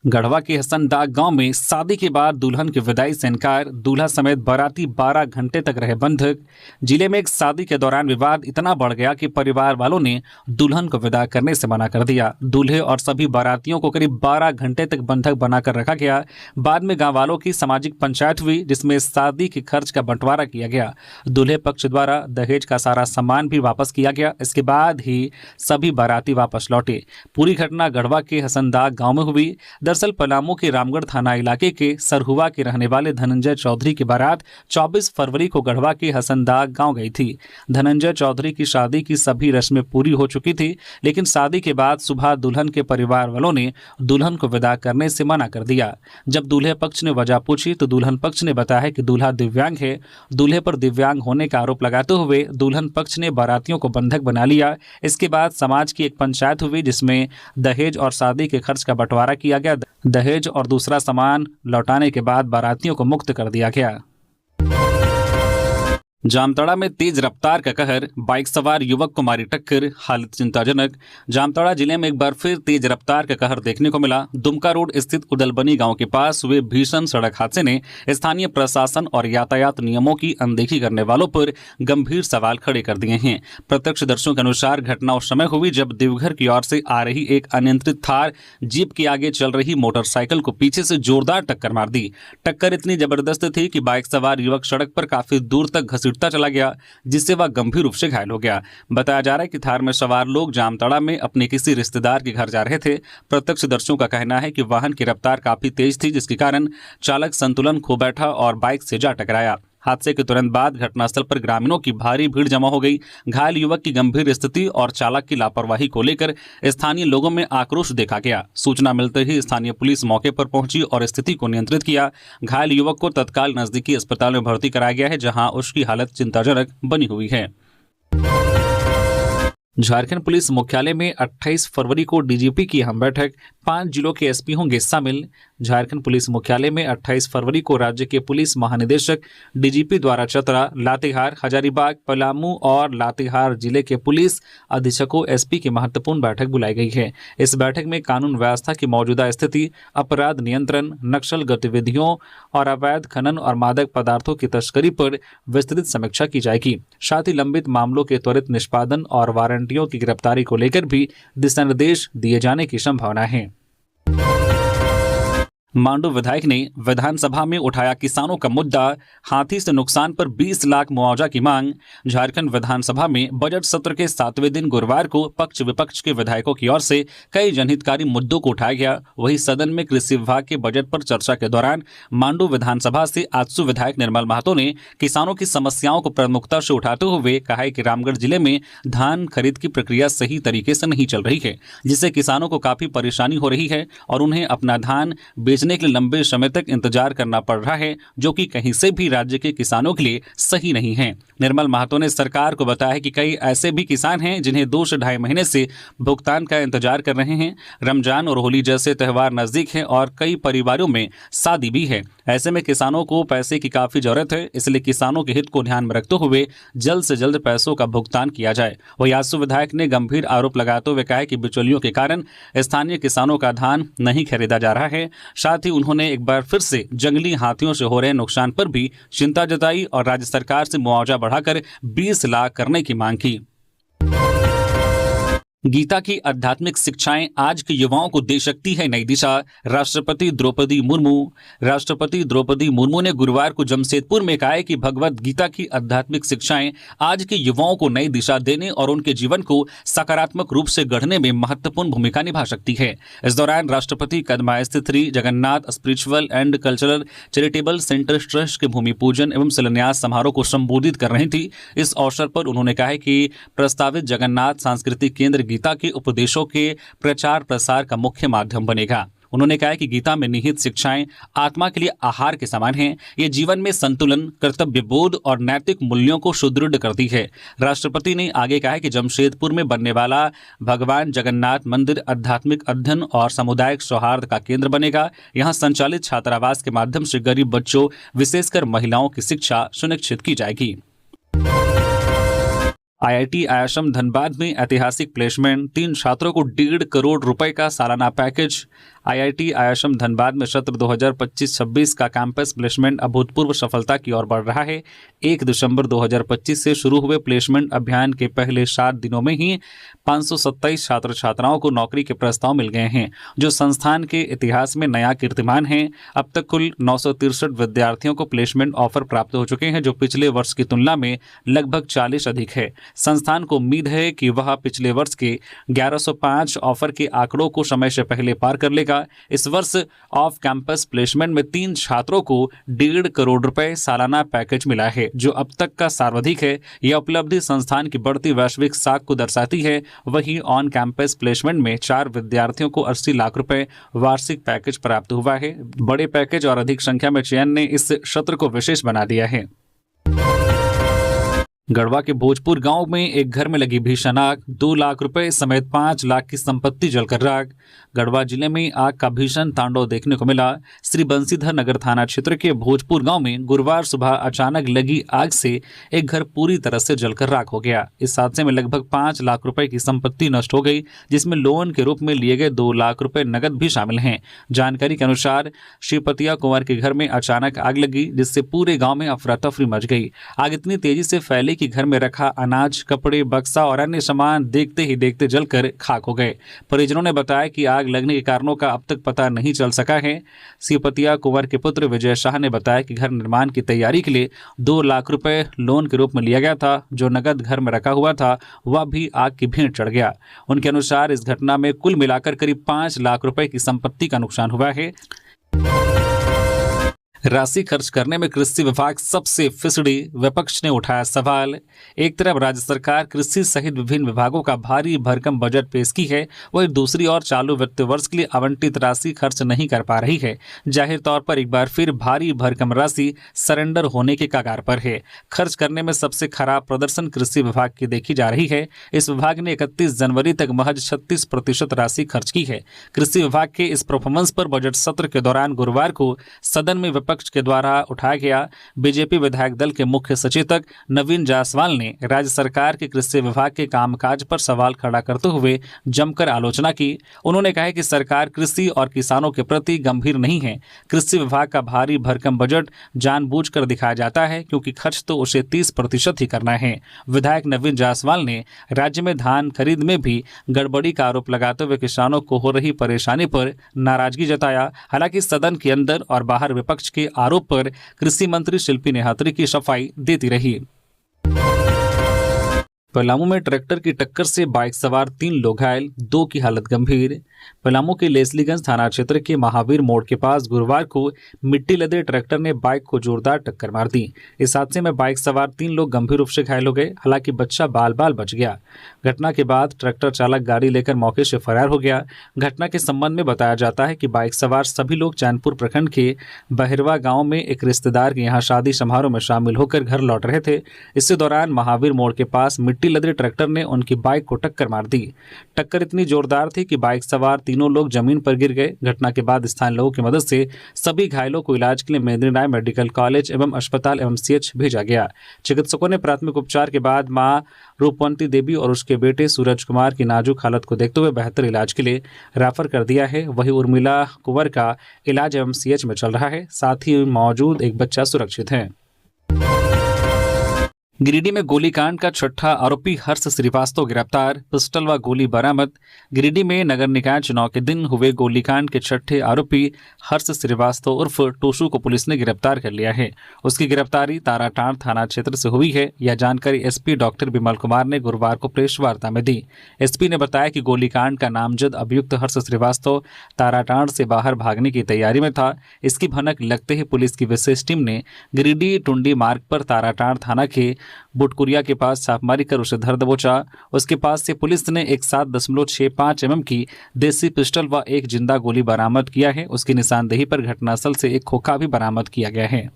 गढ़वा के हसनदाग गांव में शादी के बाद दुल्हन की विदाई से इनकार, दूल्हा समेत बाराती 12 घंटे तक रहे बंधक। जिले में एक शादी के दौरान विवाद इतना बढ़ गया कि परिवार वालों ने दुल्हन को विदा करने से मना कर दिया। दूल्हे और सभी बारातियों को करीब 12 घंटे तक बंधक बनाकर रखा गया। बाद में गांव वालों की सामाजिक पंचायत हुई, जिसमें शादी के खर्च का बंटवारा किया गया। दूल्हे पक्ष द्वारा दहेज का सारा सामान भी वापस किया गया। इसके बाद ही सभी बाराती वापस लौटे। पूरी घटना गढ़वा के हसनदाग गाँव में हुई। दरअसल पलामू के रामगढ़ थाना इलाके के सरहुआ के रहने वाले धनंजय चौधरी की बारात 24 फरवरी को गढ़वा के हसनदाग गांव गई थी। धनंजय चौधरी की शादी की सभी रस्में पूरी हो चुकी थी, लेकिन शादी के बाद सुबह दुल्हन के परिवार वालों ने दुल्हन को विदा करने से मना कर दिया। जब दूल्हे पक्ष ने वजह पूछी तो दुल्हन पक्ष ने बताया कि दूल्हा दिव्यांग है। दूल्हे पर दिव्यांग होने का आरोप लगाते हुए दुल्हन पक्ष ने बारातियों को बंधक बना लिया। इसके बाद समाज की एक पंचायत हुई, जिसमें दहेज और शादी के खर्च का बंटवारा किया गया। दहेज और दूसरा सामान लौटाने के बाद बारातियों को मुक्त कर दिया गया। जामताड़ा में तेज रफ्तार का कहर, बाइक सवार युवक को मारी टक्कर, हालत चिंताजनक। जामताड़ा जिले में एक बार फिर तेज रफ्तार का कहर देखने को मिला। दुमका रोड स्थित उदलबनी गांव के पास हुए भीषण सड़क हादसे ने स्थानीय प्रशासन और यातायात नियमों की अनदेखी करने वालों पर गंभीर सवाल खड़े कर दिए हैं। प्रत्यक्षदर्शियों के अनुसार घटना उस समय हुई जब देवघर की ओर से आ रही एक अनियंत्रित थार जीप के आगे चल रही मोटरसाइकिल को पीछे से जोरदार टक्कर मार दी। टक्कर इतनी जबरदस्त थी कि बाइक सवार युवक सड़क पर काफी दूर तक घसीट घसीटता चला गया, जिससे वह गंभीर रूप से घायल हो गया। बताया जा रहा है कि थार में सवार लोग जामताड़ा में अपने किसी रिश्तेदार के घर जा रहे थे। प्रत्यक्षदर्शियों का कहना है कि वाहन की रफ्तार काफी तेज थी, जिसके कारण चालक संतुलन खो बैठा और बाइक से जा टकराया। हादसे के तुरंत बाद घटनास्थल पर ग्रामीणों की भारी भीड़ जमा हो गई। घायल युवक की गंभीर स्थिति और चालक की लापरवाही को लेकर स्थानीय लोगों में आक्रोश देखा गया। सूचना मिलते ही स्थानीय पुलिस मौके पर पहुंची और स्थिति को नियंत्रित किया। घायल युवक को तत्काल नजदीकी अस्पताल में भर्ती कराया गया है, जहां उसकी हालत चिंताजनक बनी हुई है। झारखंड पुलिस मुख्यालय में 28 फरवरी को डीजीपी की अहम बैठक, 5 जिलों के एसपी होंगे शामिल। झारखंड पुलिस मुख्यालय में 28 फरवरी को राज्य के पुलिस महानिदेशक डीजीपी द्वारा चतरा, लातेहार, हजारीबाग, पलामू और लातेहार जिले के पुलिस अधीक्षकों एसपी की महत्वपूर्ण बैठक बुलाई गई है। इस बैठक में कानून व्यवस्था की मौजूदा स्थिति, अपराध नियंत्रण, नक्सल गतिविधियों और अवैध खनन और मादक पदार्थों की तस्करी पर विस्तृत समीक्षा की जाएगी। साथ ही लंबित मामलों के त्वरित निष्पादन और वारंटियों की गिरफ्तारी को लेकर भी दिशा निर्देश दिए जाने की संभावना है। मांडू विधायक ने विधानसभा में उठाया किसानों का मुद्दा, हाथी से नुकसान पर 20 लाख मुआवजा की मांग। झारखंड विधानसभा में बजट सत्र के 7वें दिन गुरुवार को पक्ष विपक्ष के विधायकों की ओर से कई जनहितकारी मुद्दों को उठाया गया। वहीं सदन में कृषि विभाग के बजट पर चर्चा के दौरान मांडू विधानसभा से आजसू विधायक निर्मल महतो ने किसानों की समस्याओं को प्रमुखता से उठाते हुए कहा है कि रामगढ़ जिले में धान खरीद की प्रक्रिया सही तरीके से नहीं चल रही है, जिससे किसानों को काफी परेशानी हो रही है और उन्हें अपना धान बेचने के लिए लंबे समय तक इंतजार करना पड़ रहा है, जो कि कहीं से भी राज्य के किसानों के लिए सही नहीं है। निर्मल महतो ने सरकार को बताया है कि कई ऐसे भी किसान हैं जिन्हें 2 से ढाई महीने से भुगतान का इंतजार कर रहे हैं। रमजान और होली जैसे त्यौहार नजदीक हैं और कई परिवारों में शादी भी है। ऐसे में किसानों को पैसे की काफी जरूरत है, इसलिए किसानों के हित को ध्यान में रखते हुए जल्द से जल्द पैसों का भुगतान किया जाए। वहीं आजसू विधायक ने गंभीर आरोप लगाते हुए कहा है कि बिचौलियों के कारण स्थानीय किसानों का धान नहीं खरीदा जा रहा है। साथ ही उन्होंने एक बार फिर से जंगली हाथियों से हो रहे नुकसान पर भी चिंता जताई और राज्य सरकार से मुआवजा बढ़ाकर 20 लाख करने की मांग की। गीता की आध्यात्मिक शिक्षाएं आज के युवाओं को दे सकती है नई दिशा, राष्ट्रपति द्रौपदी मुर्मू। राष्ट्रपति द्रौपदी मुर्मू ने गुरुवार को जमशेदपुर में कहा है कि भगवत गीता की आध्यात्मिक शिक्षाएं आज के युवाओं को नई दिशा देने और उनके जीवन को सकारात्मक रूप से गढ़ने में महत्वपूर्ण भूमिका निभा सकती है। इस दौरान राष्ट्रपति कदमा स्थित Shri Jagannath spiritual and cultural charitable centre trust के भूमि पूजन एवं शिलान्यास समारोह को संबोधित कर रही थी। इस अवसर पर उन्होंने कहा है कि प्रस्तावित जगन्नाथ सांस्कृतिक केंद्र गीता के उपदेशों के प्रचार प्रसार का मुख्य माध्यम बनेगा। उन्होंने कहा कि गीता में निहित शिक्षाएं आत्मा के लिए आहार के समान हैं। ये जीवन में संतुलन, कर्तव्य बोध और नैतिक मूल्यों को सुदृढ़ करती है। राष्ट्रपति ने आगे कहा कि जमशेदपुर में बनने वाला भगवान जगन्नाथ मंदिर आध्यात्मिक अध्ययन और सामुदायिक सौहार्द का केंद्र बनेगा। यहाँ संचालित छात्रावास के माध्यम से गरीब बच्चों, विशेषकर महिलाओं की शिक्षा सुनिश्चित की जाएगी। आईआईटी आश्रम धनबाद में ऐतिहासिक प्लेसमेंट, 3 छात्रों को 1.5 करोड़ रुपए का सालाना पैकेज। आईआईटी आश्रम धनबाद में सत्र 2025-26 का कैंपस प्लेसमेंट अभूतपूर्व सफलता की ओर बढ़ रहा है। 1 दिसंबर 2025 से शुरू हुए प्लेसमेंट अभियान के पहले 7 दिनों में ही 527 छात्र छात्राओं को नौकरी के प्रस्ताव मिल गए हैं, जो संस्थान के इतिहास में नया कीर्तिमान है। अब तक कुल 963 विद्यार्थियों को प्लेसमेंट ऑफर प्राप्त हो चुके हैं, जो पिछले वर्ष की तुलना में लगभग 40 अधिक है। संस्थान को उम्मीद है कि वह पिछले वर्ष के 1105 ऑफर के आंकड़ों को समय से पहले पार कर लेगा। इस वर्ष ऑफ कैंपस प्लेसमेंट में 3 छात्रों को 1.5 करोड़ रुपए सालाना पैकेज मिला है, जो अब तक का सर्वाधिक है। यह उपलब्धि संस्थान की बढ़ती वैश्विक साख को दर्शाती है। वहीं ऑन कैंपस प्लेसमेंट में 4 विद्यार्थियों को 80 लाख रुपए वार्षिक पैकेज प्राप्त हुआ है। बड़े पैकेज और अधिक संख्या में चयन ने इस सत्र को विशेष बना दिया है। गढ़वा के भोजपुर गांव में एक घर में लगी भीषण आग, 2 लाख रुपए समेत 5 लाख की संपत्ति जलकर राख। गढ़वा जिले में आग का भीषण तांडव देखने को मिला। श्री बंसीधर नगर थाना क्षेत्र के भोजपुर गांव में गुरुवार सुबह अचानक लगी आग से एक घर पूरी तरह से जलकर राख हो गया। इस हादसे में लगभग 5 लाख रुपए की संपत्ति नष्ट हो गई, जिसमें लोन के रूप में लिए गए 2 लाख रुपए नकद भी शामिल हैं। जानकारी के अनुसार श्रीपतिया कुंवर के घर में अचानक आग लगी, जिससे पूरे गाँव में अफरा तफरी मच गई। आग इतनी तेजी से फैली कि घर में रखा अनाज, कपड़े, बक्सा और अन्य सामान देखते ही देखते जलकर खाक हो गए। परिजनों ने बताया कि आग लगने के कारणों का अब तक पता नहीं चल सका है। सिपतिया कुंवर के पुत्र विजय शाह ने बताया कि घर निर्माण की तैयारी के लिए 2 लाख रुपए लोन के रूप में लिया गया था। जो नगद घर में रखा हुआ था वह भी आग की भेंट चढ़ गया। उनके अनुसार इस घटना में कुल मिलाकर करीब 5 लाख रुपए की संपत्ति का नुकसान हुआ है। राशि खर्च करने में कृषि विभाग सबसे फिसड़ी, विपक्ष ने उठाया सवाल। एक तरफ राज्य सरकार कृषि सहित विभिन्न विभागों का भारी भरकम बजट पेश की है, वहीं दूसरी ओर चालू वित्त वर्ष के लिए आवंटित राशि खर्च नहीं कर पा रही है। जाहिर तौर पर एक बार फिर भारी भरकम राशि सरेंडर होने के कगार पर है। खर्च करने में सबसे खराब प्रदर्शन कृषि विभाग की देखी जा रही है। इस विभाग ने 31 जनवरी तक महज 36% राशि खर्च की है। कृषि विभाग के इस परफॉर्मेंस पर बजट सत्र के दौरान गुरुवार को सदन में विपक्ष के द्वारा उठाया गया बीजेपी विधायक दल के मुख्य सचेतक नवीन जायसवाल ने राज्य सरकार के कृषि विभाग के कामकाज पर सवाल खड़ा करते हुए जमकर आलोचना की। उन्होंने कहा कि सरकार कृषि और किसानों के प्रति गंभीर नहीं है। कृषि विभाग का भारी भरकम बजट जानबूझकर दिखाया जाता है क्योंकि खर्च तो उसे 30% ही करना है। विधायक नवीन जायसवाल ने राज्य में धान खरीद में भी गड़बड़ी का आरोप लगाते हुए किसानों को हो रही परेशानी पर नाराजगी जताया। हालांकि सदन के अंदर और बाहर विपक्ष के आरोप पर कृषि मंत्री शिल्पी नेहात्री की सफाई देती रही। पलामू में ट्रैक्टर की टक्कर से बाइक सवार 3 लोग घायल, 2 की हालत गंभीर। पलामू के लेस्लीगंज थाना क्षेत्र के महावीर मोड़ के पास गुरुवार को मिट्टी लदे ट्रैक्टर ने बाइक को जोरदार टक्कर मार दी। इस हादसे में बाइक सवार 3 लोग गंभीर रूप से घायल हो गए। हालांकि बच्चा बाल बाल बच गया। घटना के बाद ट्रैक्टर चालक गाड़ी लेकर मौके से फरार हो गया। घटना के संबंध में बताया जाता है कि बाइक सवार सभी लोग चैनपुर प्रखंड के बहिरवा गाँव में एक रिश्तेदार के यहाँ शादी समारोह में शामिल होकर घर लौट रहे थे। इसी दौरान महावीर मोड़ के पास मिट्टी लदे ट्रैक्टर ने उनकी बाइक को टक्कर मार दी। टक्कर इतनी जोरदार थी कि बाइक सवार तीनों लोग जमीन पर गिर गए। घटना के बाद स्थानीय लोगों की मदद से सभी घायलों को इलाज के लिए मेदिनी राय मेडिकल कॉलेज एवं अस्पताल एवं CH भेजा गया। चिकित्सकों ने प्राथमिक उपचार के बाद मां रूपवंती देवी और उसके बेटे सूरज कुमार की नाजुक हालत को देखते हुए बेहतर इलाज के लिए रेफर कर दिया है। वहीं उर्मिला कुंवर का इलाज एवं CH में चल रहा है। साथ ही मौजूद एक बच्चा सुरक्षित है। गिरिडीह में गोलीकांड का 6ठा आरोपी हर्ष श्रीवास्तव गिरफ्तार, पिस्टल व गोली बरामद। गिरिडीह में नगर निकाय चुनाव के दिन हुए गोलीकांड के 6ठे आरोपी हर्ष श्रीवास्तव उर्फ टोशू को पुलिस ने गिरफ्तार कर लिया है। उसकी गिरफ्तारी ताराटांड़ थाना क्षेत्र से हुई है। यह जानकारी SP डॉक्टर विमल कुमार ने गुरुवार को प्रेस वार्ता में दी। SP ने बताया कि गोलीकांड का नामजद अभियुक्त हर्ष श्रीवास्तव ताराटांड़ से बाहर भागने की तैयारी में था। इसकी भनक लगते ही पुलिस की विशेष टीम ने गिरिडीह टुंडी मार्ग पर ताराटांड़ थाना के बुटकुरिया के पास छापेमारी कर उसे धर दबोचा। उसके पास से पुलिस ने एक 7.65 mm की देसी पिस्टल व एक जिंदा गोली बरामद किया है। उसकी निशानदेही पर घटनास्थल से एक खोखा भी बरामद किया गया है।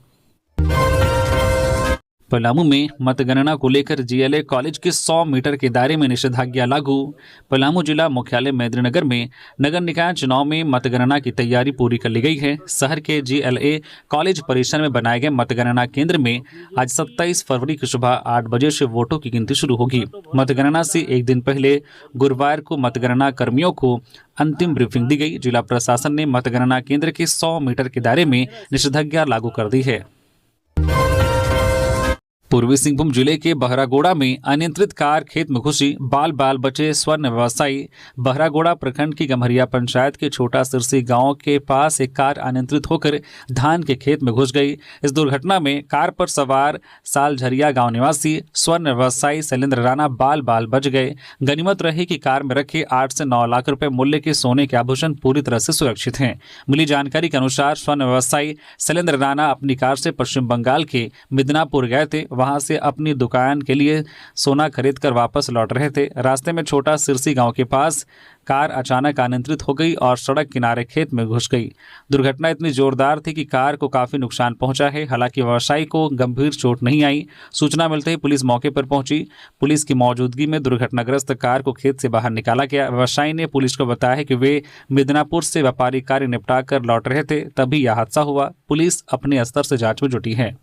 पलामू में मतगणना को लेकर GLA कॉलेज के 100 मीटर के दायरे में निषेधाज्ञा लागू। पलामू जिला मुख्यालय मेदिनीनगर में नगर निकाय चुनाव में मतगणना की तैयारी पूरी कर ली गई है। शहर के GLA कॉलेज परिसर में बनाए गए मतगणना केंद्र में आज 27 फरवरी की सुबह 8 बजे से वोटों की गिनती शुरू होगी। मतगणना से एक दिन पहले गुरुवार को मतगणना कर्मियों को अंतिम ब्रीफिंग दी गई। जिला प्रशासन ने मतगणना केंद्र के 100 मीटर के दायरे में निषेधाज्ञा लागू कर दी है। पूर्वी सिंहभूम जिले के बहरागोड़ा में अनियंत्रित कार खेत में घुसी, बाल बाल बचे स्वर्ण व्यवसायी। बहरागोड़ा प्रखंड की गम्हरिया पंचायत के छोटा सिरसी गांव के पास एक कार अनियंत्रित होकर धान के खेत में घुस गई। इस दुर्घटना में कार पर सवार सालझरिया गांव निवासी स्वर्ण व्यवसायी शैलेंद्र राणा बाल बाल बच गए। गनीमत रही कि कार में रखे 8 से 9 लाख रुपए मूल्य के सोने के आभूषण पूरी तरह से सुरक्षित हैं। मिली जानकारी के अनुसार स्वर्ण व्यवसायी शैलेंद्र राणा अपनी कार से पश्चिम बंगाल के मिदनापुर गए थे। वहां से अपनी दुकान के लिए सोना खरीदकर वापस लौट रहे थे। रास्ते में छोटा सिरसी गांव के पास कार अचानक अनियंत्रित हो गई और सड़क किनारे खेत में घुस गई। दुर्घटना इतनी जोरदार थी कि कार को काफी नुकसान पहुंचा है। हालांकि व्यवसायी को गंभीर चोट नहीं आई। सूचना मिलते ही पुलिस मौके पर पहुंची। पुलिस की मौजूदगी में दुर्घटनाग्रस्त कार को खेत से बाहर निकाला गया। व्यवसायी ने पुलिस को बताया है कि वे मिदनापुर से व्यापारिक कार्य निपटा कर लौट रहे थे, तभी यह हादसा हुआ। पुलिस अपने स्तर से जांच में जुटी है।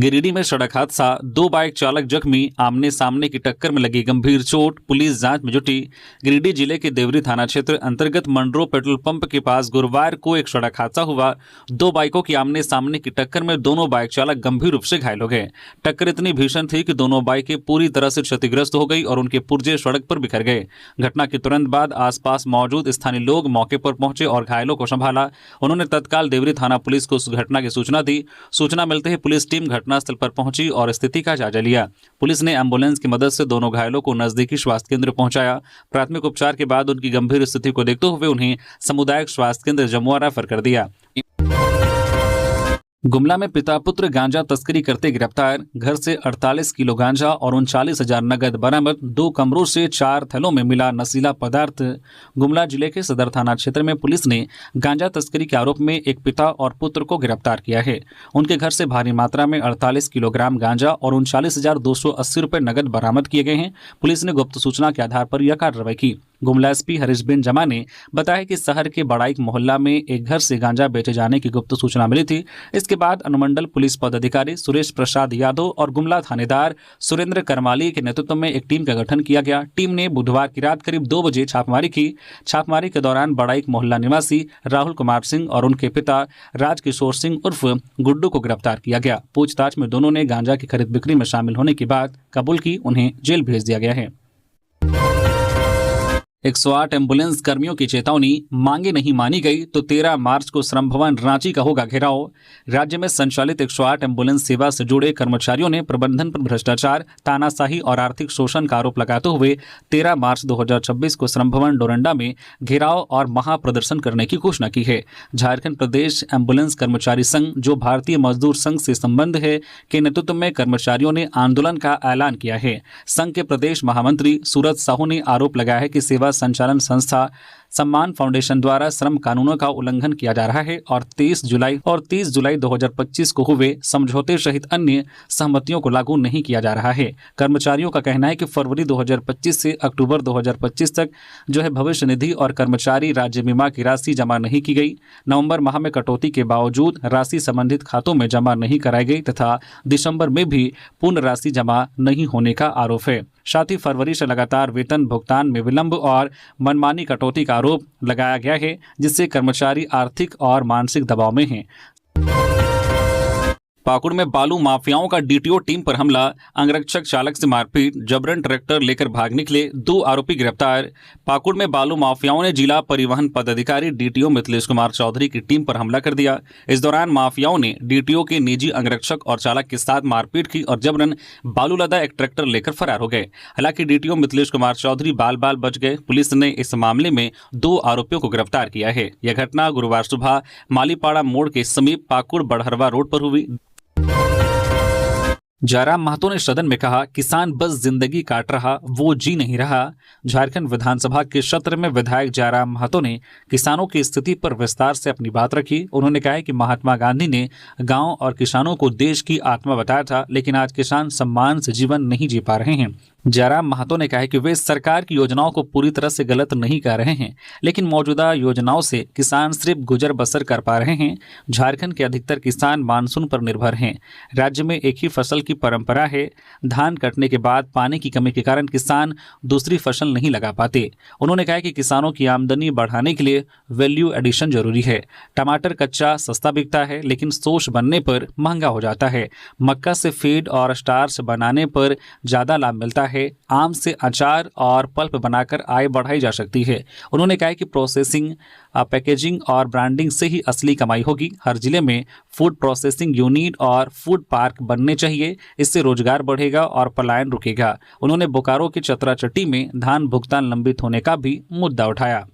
गिरिडीह में सड़क हादसा, 2 बाइक चालक जख्मी, आमने सामने की टक्कर में लगी गंभीर चोट, पुलिस जांच में जुटी। गिरिडीह जिले के देवरी थाना क्षेत्र अंतर्गत मंडरो पेट्रोल पंप के पास गुरुवार को एक सड़क हादसा हुआ। 2 बाइकों की आमने सामने की टक्कर में दोनों बाइक चालक गंभीर रूप से घायल हो गए। टक्कर इतनी भीषण थी कि दोनों बाइकें पूरी तरह से क्षतिग्रस्त हो गई और उनके पुर्जे सड़क पर बिखर गए। घटना के तुरंत बाद आसपास मौजूद स्थानीय लोग मौके पर पहुंचे और घायलों को संभाला। उन्होंने तत्काल देवरी थाना पुलिस को उस घटना की सूचना दी। सूचना मिलते ही पुलिस टीम घटनास्थल पर पहुंची और स्थिति का जायजा लिया। पुलिस ने एम्बुलेंस की मदद से दोनों घायलों को नजदीकी स्वास्थ्य केंद्र पहुंचाया। प्राथमिक उपचार के बाद उनकी गंभीर स्थिति को देखते हुए उन्हें सामुदायिक स्वास्थ्य केंद्र जमुआ रेफर कर दिया। गुमला में पिता पुत्र गांजा तस्करी करते गिरफ्तार, घर से 48 किलो गांजा और 39,000 नगद बरामद। 2 कमरों से 4 थैलों में मिला नशीला पदार्थ। गुमला जिले के सदर थाना क्षेत्र में पुलिस ने गांजा तस्करी के आरोप में एक पिता और पुत्र को गिरफ्तार किया है। उनके घर से भारी मात्रा में 48 किलोग्राम गांजा और 39,280 रुपये नगद बरामद किए गए हैं। पुलिस ने गुप्त सूचना के आधार पर यह कार्रवाई की। गुमला एसपी हरीश बिन जमा ने बताया कि शहर के बड़ाइक मोहल्ला में एक घर से गांजा बेचे जाने की गुप्त सूचना मिली थी। इसके बाद अनुमंडल पुलिस पदाधिकारी सुरेश प्रसाद यादव और गुमला थानेदार सुरेंद्र करमाली के नेतृत्व में एक टीम का गठन किया गया। टीम ने बुधवार की रात करीब 2 बजे छापेमारी की। छापेमारी के दौरान बड़ाइक मोहल्ला निवासी राहुल कुमार सिंह और उनके पिता राजकिशोर सिंह उर्फ गुड्डू को गिरफ्तार किया गया। पूछताछ में दोनों ने गांजा की खरीद बिक्री में शामिल होने की बात कबूल की। उन्हें जेल भेज दिया गया है। 108 एम्बुलेंस कर्मियों की चेतावनी, मांगे नहीं मानी गई तो 13 मार्च को श्रम भवन रांची का होगा घेराव। राज्य में संचालित 108 एम्बुलेंस सेवा से जुड़े कर्मचारियों ने प्रबंधन पर भ्रष्टाचार, तानाशाही और आर्थिक शोषण का आरोप लगाते हुए 13 मार्च 2026 को श्रम भवन डोरंडा में घेराव और महाप्रदर्शन करने की घोषणा की है। झारखंड प्रदेश एम्बुलेंस कर्मचारी संघ, जो भारतीय मजदूर संघ से संबंध है, के नेतृत्व में कर्मचारियों ने आंदोलन का ऐलान किया है। संघ के प्रदेश महामंत्री सूरज साहू ने आरोप लगाया है कि सेवा संचालन संस्था सम्मान फाउंडेशन द्वारा श्रम कानूनों का उल्लंघन किया जा रहा है और 30 जुलाई 2025 को हुए समझौते सहित अन्य सहमतियों को लागू नहीं किया जा रहा है। कर्मचारियों का कहना है कि फरवरी 2025 से अक्टूबर 2025 तक जो है भविष्य निधि और कर्मचारी राज्य बीमा की राशि जमा नहीं की गई। नवंबर माह में कटौती के बावजूद राशि संबंधित खातों में जमा नहीं कराई गई तथा दिसंबर में भी पूर्ण राशि जमा नहीं होने का आरोप है। साथ ही फरवरी से लगातार वेतन भुगतान में विलंब और मनमानी कटौती का आरोप लगाया गया है, जिससे कर्मचारी आर्थिक और मानसिक दबाव में हैं। पाकुड़ में बालू माफियाओं का डीटीओ टीम पर हमला, अंगरक्षक चालक से मारपीट, जबरन ट्रैक्टर लेकर भाग निकले, 2 आरोपी गिरफ्तार। पाकुड़ में बालू माफियाओं ने जिला परिवहन पदाधिकारी डीटीओ मिथिलेश कुमार चौधरी की टीम पर हमला कर दिया। इस दौरान माफियाओं ने डीटीओ के निजी अंगरक्षक और चालक के साथ मारपीट की और जबरन बालू लदा एक ट्रैक्टर लेकर फरार हो गए। हालांकि डीटीओ मिथिलेश कुमार चौधरी बाल बाल बच गए। पुलिस ने इस मामले में 2 आरोपियों को गिरफ्तार किया है। यह घटना गुरुवार सुबह मालीपाड़ा मोड़ के समीप पाकुड़ बड़हरवा रोड पर हुई। जयराम महतो ने सदन में कहा, किसान बस जिंदगी काट रहा, वो जी नहीं रहा। झारखंड विधानसभा के सत्र में विधायक जयराम महतो ने किसानों की स्थिति पर विस्तार से अपनी बात रखी। उन्होंने कहा कि महात्मा गांधी ने गांव और किसानों को देश की आत्मा बताया था, लेकिन आज किसान सम्मान से जीवन नहीं जी पा रहे हैं। जयराम महतो ने कहा कि वे सरकार की योजनाओं को पूरी तरह से गलत नहीं कर रहे हैं, लेकिन मौजूदा योजनाओं से किसान सिर्फ गुजर बसर कर पा रहे हैं। झारखंड के अधिकतर किसान मानसून पर निर्भर हैं। राज्य में एक ही फसल की परंपरा है। धान कटने के बाद पानी की कमी के कारण किसान दूसरी फसल नहीं लगा पाते। उन्होंने कहा कि किसानों की आमदनी बढ़ाने के लिए वैल्यू एडिशन जरूरी है। टमाटर कच्चा सस्ता बिकता है, लेकिन सोश बनने पर महंगा हो जाता है। मक्का से फीड और स्टार्च बनाने पर ज्यादा लाभ मिलता है। आम से अचार और पल्प बनाकर आय बढ़ाई जा सकती है। उन्होंने कहा कि प्रोसेसिंग, पैकेजिंग और ब्रांडिंग से ही असली कमाई होगी। हर जिले में फूड प्रोसेसिंग यूनिट और फूड पार्क बनने चाहिए। इससे रोजगार बढ़ेगा और पलायन रुकेगा। उन्होंने बोकारो के चतराचट्टी में धान भुगतान लंबित होने का भी मुद्दा उठाया।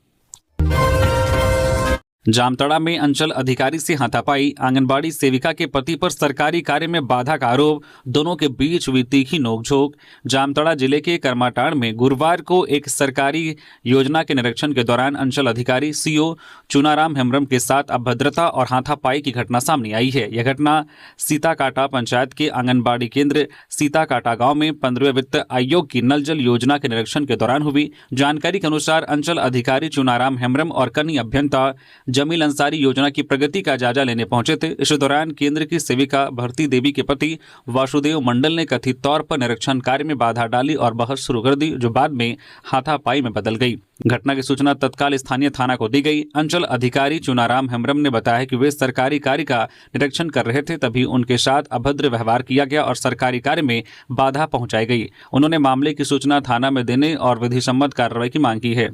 जामताड़ा में अंचल अधिकारी से हाथापाई, आंगनबाड़ी सेविका के पति पर सरकारी कार्य में बाधा का आरोप, दोनों के बीच हुई तीखी नोकझोंक। जामताड़ा जिले के करमाटाड़ में गुरुवार को एक सरकारी योजना के निरीक्षण के दौरान अंचल अधिकारी सीओ चुनाराम हेम्ब्रम के साथ अभद्रता और हाथापाई की घटना सामने आई है। यह घटना सीताकाटा पंचायत के आंगनबाड़ी केंद्र सीताकाटा गांव में 15वें वित्त आयोग की नल जल योजना के निरीक्षण के दौरान हुई। जानकारी के अनुसार अंचल अधिकारी चुनाराम हेम्ब्रम और कनीय अभियंता जमील अंसारी योजना की प्रगति का जायजा लेने पहुंचे थे। इस दौरान केंद्र की सेविका भरती देवी के पति वासुदेव मंडल ने कथित तौर पर निरीक्षण कार्य में बाधा डाली और बहस शुरू कर दी, जो बाद में हाथापाई में बदल गई। घटना की सूचना तत्काल स्थानीय थाना को दी गई। अंचल अधिकारी चुनाराम हेम्ब्रम ने बताया कि वे सरकारी कार्य का निरीक्षण कर रहे थे, तभी उनके साथ अभद्र व्यवहार किया गया और सरकारी कार्य में बाधा पहुंचाई गई। उन्होंने मामले की सूचना थाना में देने और विधिसम्मत कार्रवाई की मांग की है।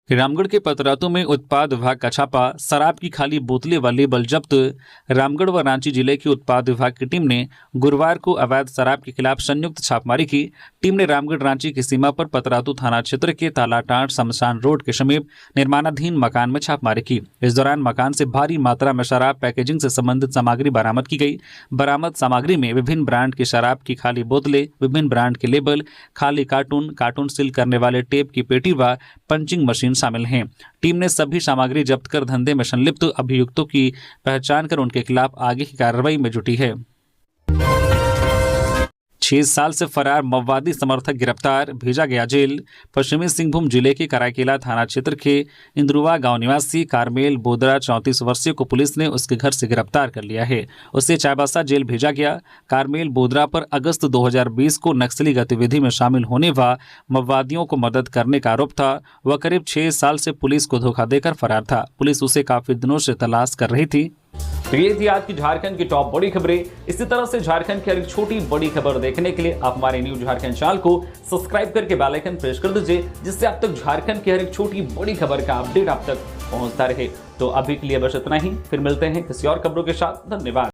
रामगढ़ के पतरातू में उत्पाद विभाग का छापा, शराब की खाली बोतलें व लेबल जब्त। रामगढ़ व रांची जिले की उत्पाद विभाग की टीम ने गुरुवार को अवैध शराब के खिलाफ संयुक्त छापेमारी की। टीम ने रामगढ़ रांची की सीमा पर पतरातू थाना क्षेत्र के तालाटांड शमशान रोड के समीप निर्माणाधीन मकान में छापेमारी की। इस दौरान मकान से भारी मात्रा में शराब पैकेजिंग से संबंधित सामग्री बरामद की गई। बरामद सामग्री में विभिन्न ब्रांड की शराब की खाली बोतलें, विभिन्न ब्रांड के लेबल, खाली कार्टून सील करने वाले टेप की पेटी व पंचिंग मशीन शामिल हैं। टीम ने सभी सामग्री जब्त कर धंधे में संलिप्त अभियुक्तों की पहचान कर उनके खिलाफ आगे की कार्रवाई में जुटी है। 6 साल से फरार माओवादी समर्थक गिरफ्तार, भेजा गया जेल। पश्चिमी सिंहभूम जिले के कराईकेला थाना क्षेत्र के इंद्रुवा गांव निवासी कारमेल बोदरा 34 वर्षीय को पुलिस ने उसके घर से गिरफ्तार कर लिया है। उसे चाईबासा जेल भेजा गया। कारमेल बोदरा पर अगस्त 2020 को नक्सली गतिविधि में शामिल होने व माओवादियों को मदद करने का आरोप था। वह करीब 6 साल से पुलिस को धोखा देकर फरार था। पुलिस उसे काफी दिनों से तलाश कर रही थी। तो ये थी आज की झारखंड की टॉप बड़ी खबरें। इसी तरह से झारखंड की हर एक छोटी बड़ी खबर देखने के लिए आप हमारे न्यूज झारखंड चैनल को सब्सक्राइब करके बेल आइकन प्रेस कर दीजिए, जिससे आप तक झारखंड की हर एक छोटी बड़ी खबर का अपडेट आप तक पहुंचता रहे। तो अभी के लिए बस इतना ही, फिर मिलते हैं किसी और खबरों के साथ। धन्यवाद।